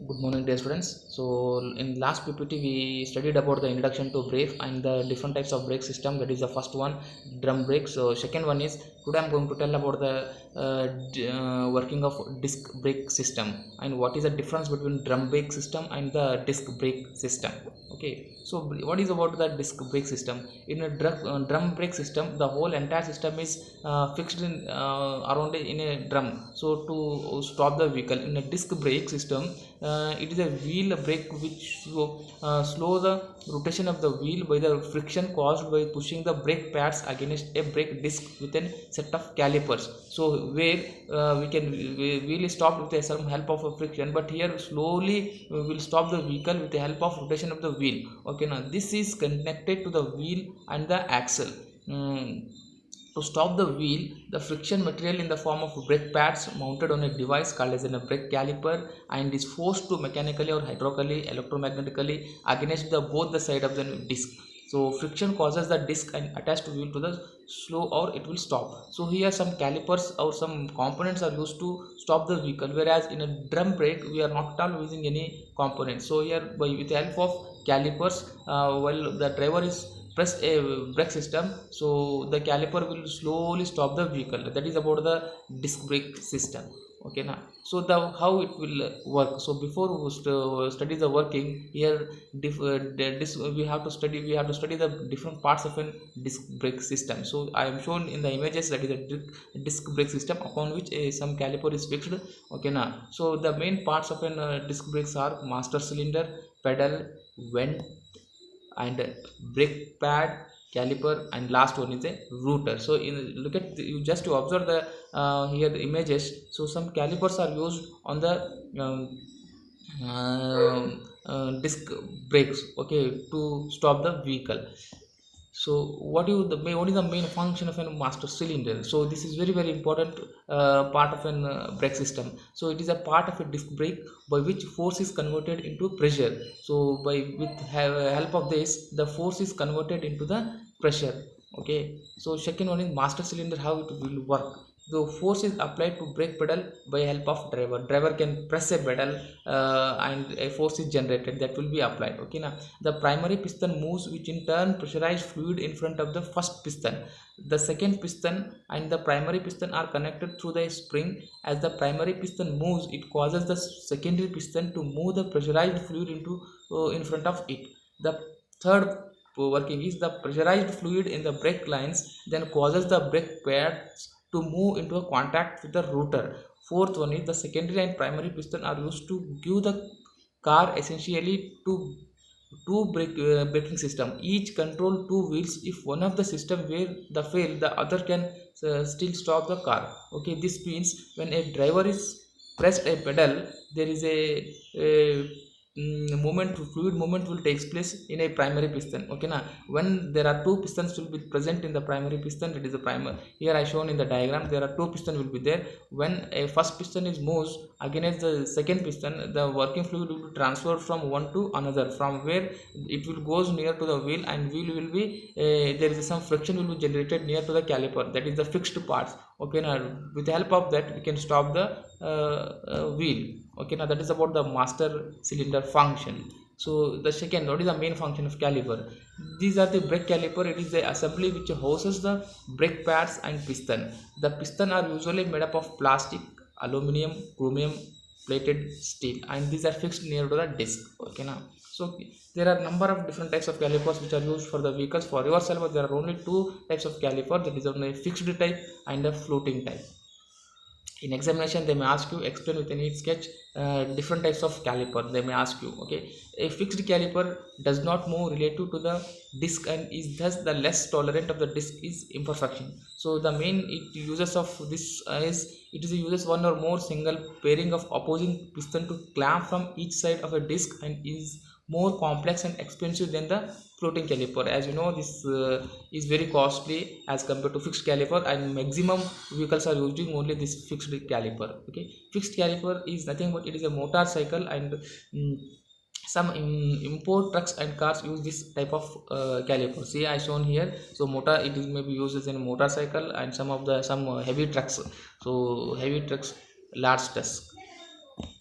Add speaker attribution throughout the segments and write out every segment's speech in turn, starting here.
Speaker 1: Good morning, dear students. So, in last PPT, we studied about the introduction to brake and the different types of brake system. That is the first one, drum brake. So, second one is today I'm going to tell about the working of disc brake system and what is the difference between drum brake system and the disc brake system. Okay, so what is about the disc brake system? In a drum brake system, the whole entire system is fixed in around in a drum. So, to stop the vehicle in a disc brake system, it is a wheel brake which slow the rotation of the wheel by the friction caused by pushing the brake pads against a brake disc with a set of calipers. So where we will stop with some help of a friction, but here slowly we will stop the vehicle with the help of rotation of the wheel. Okay, now this is connected to the wheel and the axle. To stop the wheel, the friction material in the form of brake pads mounted on a device called as a brake caliper and is forced to mechanically or hydraulically, electromagnetically against the both the side of the disc. So friction causes the disc and attached wheel to the slow or it will stop. So here some calipers or some components are used to stop the vehicle, whereas in a drum brake we are not at all using any components. So here by with the help of calipers, while the driver is press a brake system, so the caliper will slowly stop the vehicle. That is about the disc brake system. Okay, now so the how it will work. So before we study the working here, we have to study the different parts of a disc brake system. So I am shown in the images that is a disc brake system upon which some caliper is fixed. Okay, now so the main parts of a disc brakes are master cylinder, pedal, vent, and brake pad, caliper, and last one is a router. So in look at you just to observe the here the images. So some calipers are used on the disc brakes, okay, to stop the vehicle. So what is the main function of a master cylinder? So this is very important part of an brake system. So it is a part of a disc brake by which force is converted into pressure. So by with help of this, the force is converted into the pressure. Okay, so second one is master cylinder. How it will work? The force is applied to brake pedal by help of driver can press a pedal, and a force is generated that will be applied. Okay, now the primary piston moves, which in turn pressurize fluid in front of the first piston. The second piston and the primary piston are connected through the spring. As the primary piston moves, it causes the secondary piston to move the pressurized fluid into in front of it. The third working is the pressurized fluid in the brake lines then causes the brake pads to move into a contact with the rotor. Fourth one is the secondary and primary piston are used to give the car essentially braking system. Each control two wheels. If one of the system where the fail, the other can still stop the car. Okay, this means when a driver is pressed a pedal, there is a movement, fluid movement will takes place in a primary piston. Okay, now when there are two pistons will be present in the primary piston, that is the primer. Here I shown in the diagram there are two piston will be there. When a first piston is moves against the second piston, the working fluid will be transferred from one to another, from where it will goes near to the wheel, and wheel will be there is some friction will be generated near to the caliper, that is the fixed parts. Okay, now with the help of that we can stop the wheel. Okay, now that is about the master cylinder function. So the second, what is the main function of caliper? These are the brake caliper. It is the assembly which houses the brake pads and piston. The piston are usually made up of plastic, aluminum, chromium plated steel, and these are fixed near to the disc. Okay, now so there are number of different types of calipers which are used for the vehicles. For reverse caliper there are only two types of caliper, that is on a fixed type and a floating type. In examination they may ask you explain with a neat sketch different types of caliper. They may ask you, okay, a fixed caliper does not move relative to the disc and is thus the less tolerant of the disc is imperfection. So the main uses of this is it is uses one or more single pairing of opposing piston to clamp from each side of a disc and is more complex and expensive than the floating caliper. As you know, this is very costly as compared to fixed caliper, and maximum vehicles are using only this fixed caliper. Okay, fixed caliper is nothing but it is a motorcycle, and some import trucks and cars use this type of caliper. See, I shown here. So motor, it is maybe used as in motorcycle, and some heavy trucks. So heavy trucks, large trucks,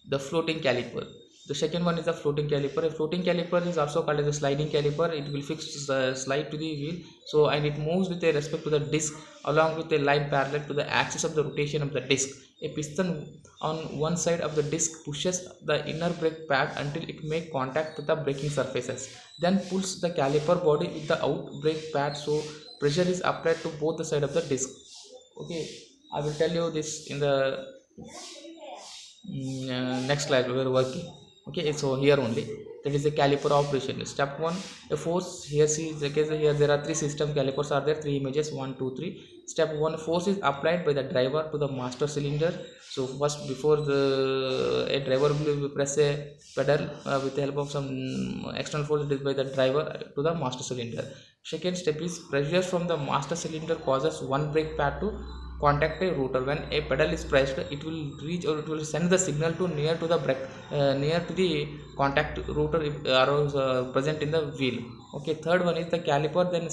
Speaker 1: the floating caliper. The second one is a floating caliper. A floating caliper is also called as a sliding caliper. It will fix the slide to the wheel, so and it moves with a respect to the disc along with a line parallel to the axis of the rotation of the disc. A piston on one side of the disc pushes the inner brake pad until it make contact with the braking surfaces, then pulls the caliper body with the out brake pad, so pressure is applied to both the side of the disc. Okay, I will tell you this in the next slide we are working. Okay, so here only, that is the caliper operation. Step 1, a force. Here see the case, here there are three system calipers are there, three images, 1 2 3. Step 1, force is applied by the driver to the master cylinder. So first, before the a driver will press a pedal with the help of some external force, it is by the driver to the master cylinder. Second step is pressure from the master cylinder causes one brake pad to contact a rotor. When a pedal is pressed, it will reach or it will send the signal to near to the brake, near to the contact rotor if arrows present in the wheel. Okay, third one is the caliper, then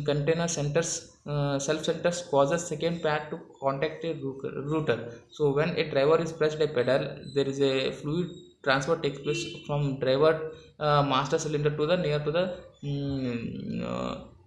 Speaker 1: container centers, self centers causes second pad to contact a rotor. So when a driver is pressed a pedal, there is a fluid transfer takes place from driver master cylinder to the near to the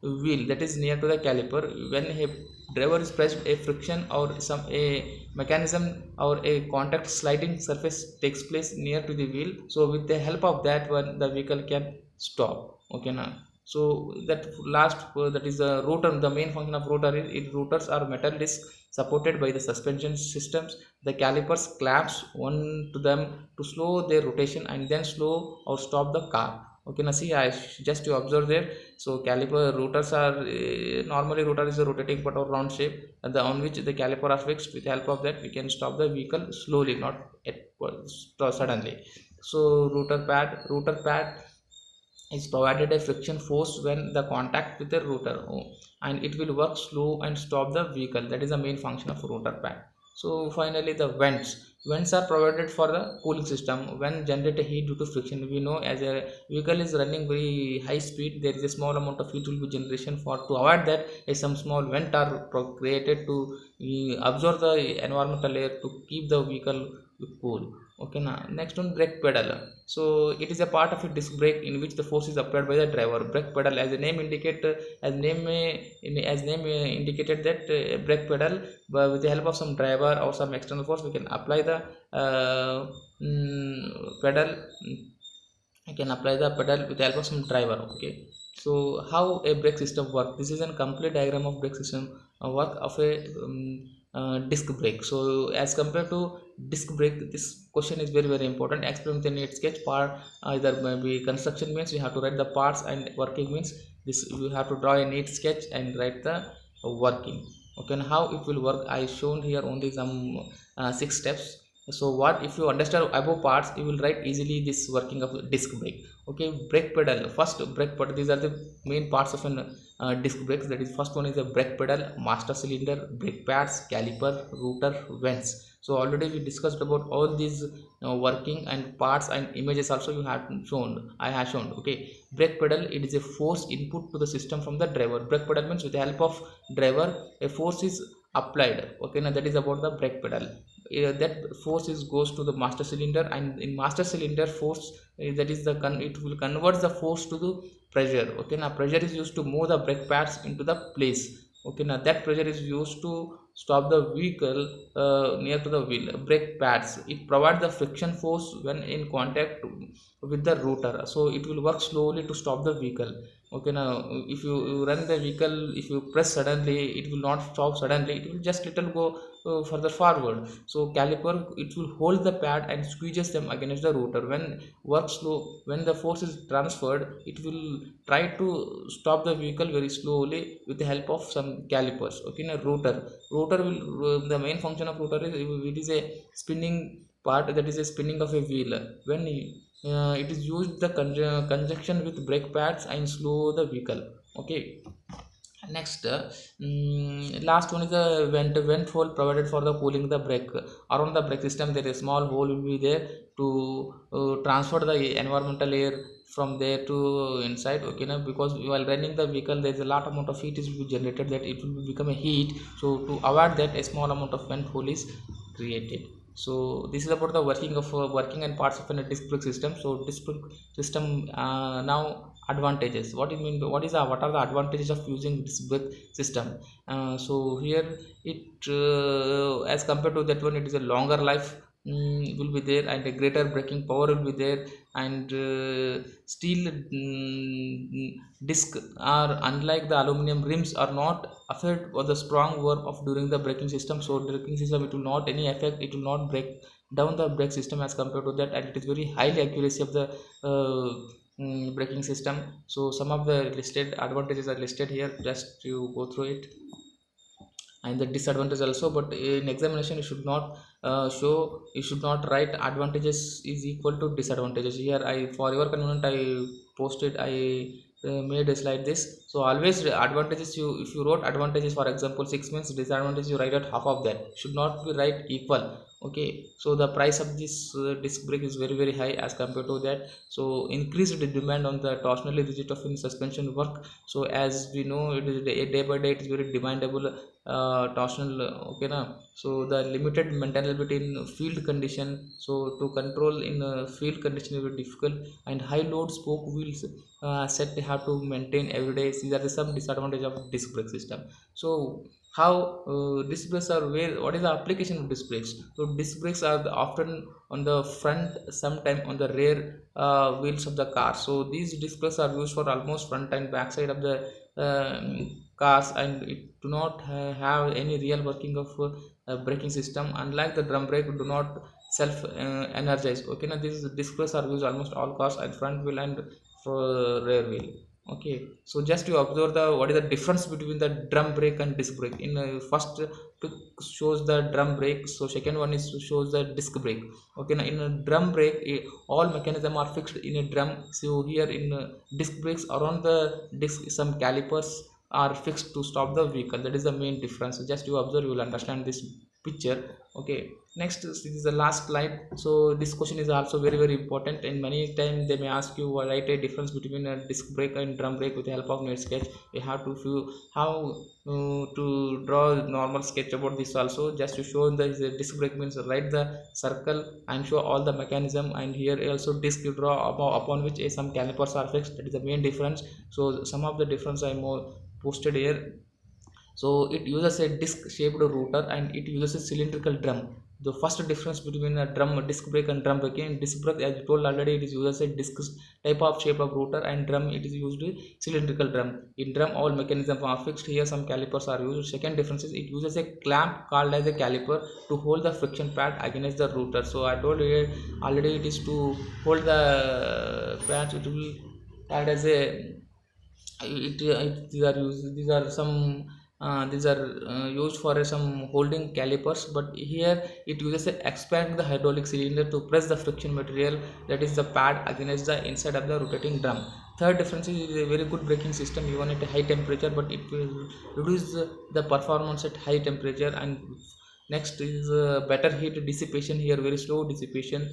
Speaker 1: wheel, that is near to the caliper. When a driver is pressed, a friction or some a mechanism or a contact sliding surface takes place near to the wheel, so with the help of that one the vehicle can stop. Okay now, so that last that is the rotor. The main function of rotor is rotors are metal discs supported by the suspension systems. The calipers clamps one to them to slow their rotation and then slow or stop the car. Okay, now see, I just to observe there. So caliper rotors are normally rotor is a rotating but or round shape, and the on which the caliper are fixed. With the help of that we can stop the vehicle slowly, not at suddenly. So rotor pad is provided a friction force when the contact with the rotor, and it will work slow and stop the vehicle. That is the main function of rotor pad. So finally the vents are provided for the cooling system. When generate a heat due to friction, we know as a vehicle is running very high speed, there is a small amount of heat will be generation. For to avoid that, some small vent are created to absorb the environmental air to keep the vehicle cool. Okay, now next one, brake pedal. So it is a part of a disc brake in which the force is applied by the driver. Brake pedal, as the name indicate, as name indicated that brake pedal, but with the help of some driver or some external force we can apply the pedal. I can apply the pedal with the help of some driver. Okay, so how a brake system work? This is a complete diagram of brake system work of a disc brake. So as compared to disc brake, this question is very important. Explain with a neat sketch. Part either maybe construction means we have to write the parts, and working means this we have to draw a neat sketch and write the working. Okay, and how it will work, I shown here only some 6 steps. So what if you understand above parts, you will write easily this working of disc brake. Okay, brake pedal. First, brake pedal, these are the main parts of an disc brakes. That is, first one is the brake pedal, master cylinder, brake pads, caliper, rotor, vents. So already we discussed about all these working and parts, and images also you have shown, I have shown. Okay, brake pedal, it is a force input to the system from the driver. Brake pedal means with the help of driver a force is applied. Okay, now that is about the brake pedal. That force is goes to the master cylinder, and in master cylinder force, that is the it will convert the force to the pressure. Okay, now pressure is used to move the brake pads into the place. Okay, now that pressure is used to stop the vehicle near to the wheel. Brake pads, it provides the friction force when in contact with the rotor, so it will work slowly to stop the vehicle. Okay, now if you run the vehicle, if you press suddenly, it will not stop suddenly, it will just little go further forward. So caliper, it will hold the pad and squeezes them against the rotor. When work slow, when the force is transferred, it will try to stop the vehicle very slowly with the help of some calipers. Okay, now rotor will the main function of rotor is it is a spinning part, that is a spinning of a wheel. When it is used the conjunction with brake pads and slow the vehicle. Okay, next last one is the vent hole provided for the cooling the brake. Around the brake system there is a small hole will be there to transfer the environmental air from there to inside. Okay, now because while running the vehicle there is a lot amount of heat is generated, that it will become a heat. So to avoid that, a small amount of vent hole is created. So this is about the working of working and parts of a disc brake system. So disc brake system, now advantages. What it mean? What is the, what are the advantages of using disc brake system? So here it, as compared to that one, it is a longer life, will be there, and a greater braking power will be there, and steel disc are, unlike the aluminum rims, are not affected by the strong work of during the braking system. So braking system, it will not any effect, it will not break down the brake system as compared to that, and it is very highly accuracy of the braking system. So some of the listed advantages are listed here, just you go through it, and the disadvantage also. But in examination you should not show, you should not write advantages is equal to disadvantages. Here I, for your convenience, I posted, I made a slide this. So always advantages, you, if you wrote advantages, for example 6 means disadvantages, you write out half of that, should not be right equal. Okay, so the price of this disc brake is very very high as compared to that. So increased demand on the torsionally rigid of in suspension work. So as we know, it is day by day, it is very demandable torsional, okay na. So the limited maintainability in field condition, so to control in field condition is very difficult, and high load spoke wheels set they have to maintain every day. These are the some disadvantage of disc brake system. So how disc brakes are, where, what is the application of disc brakes? So disc brakes are often on the front, sometime on the rear wheels of the car. So these disc brakes are used for almost front and back side of the cars, and it do not have any real working of braking system. Unlike the drum brake, do not self energize. Okay, now these disc brakes are used almost all cars, and front wheel and for rear wheel. Okay, so just to observe the, what is the difference between the drum brake and disc brake. In first pic shows the drum brake, so second one is shows the disc brake. Okay, now in a drum brake, all mechanism are fixed in a drum. So here in disc brakes, around the disc some calipers are fixed to stop the vehicle. That is the main difference. So just you observe, you will understand this picture. Okay, next, this is the last slide. So this question is also very very important, and many times they may ask you write a difference between a disc brake and drum brake with the help of net sketch. You have to feel how to draw normal sketch about this also. Just to show the disc brake means write the circle and show all the mechanism, and here also disc you draw upon which some calipers are fixed. That is the main difference. So some of the difference I more posted here. So it uses a disc shaped rotor, and it uses a cylindrical drum. The first difference between a drum disc brake and drum brake, in disc brake, as you told already, it is uses a disc type of shape of rotor, and drum it is used a cylindrical drum. In drum all mechanisms are fixed. Here some calipers are used. Second difference is it uses a clamp called as a caliper to hold the friction pad against the rotor. So I told you already, it is to hold the pads, it will act as a, these are used, these are some these are used for some holding calipers. But here it uses a expand the hydraulic cylinder to press the friction material, that is the pad, against the inside of the rotating drum. Third difference is a very good braking system even at a high temperature, but it will reduce the performance at high temperature. And next is better heat dissipation. Here very slow dissipation,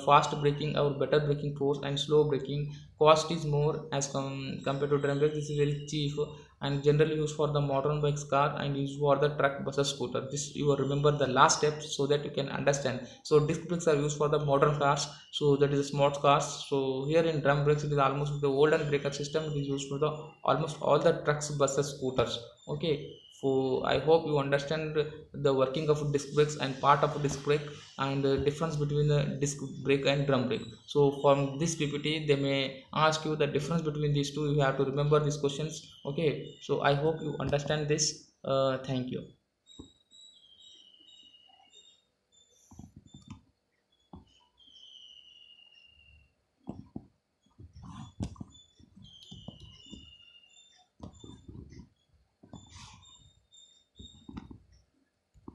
Speaker 1: fast braking or better braking force, and slow braking. Cost is more as compared to drum brake. This is very cheap and generally used for the modern bikes car, and used for the truck, buses, scooter. This you will remember the last step so that you can understand. So disc brakes are used for the modern cars, so that is smart cars. So here in drum brakes, it is almost the older breaker system. It is used for the almost all the trucks, buses, scooters. Okay, so I hope you understand the working of disc brakes and part of disc brake, and the difference between the disc brake and drum brake. So from this ppt they may ask you the difference between these two. You have to remember these questions. Okay, so I hope you understand this. Thank you.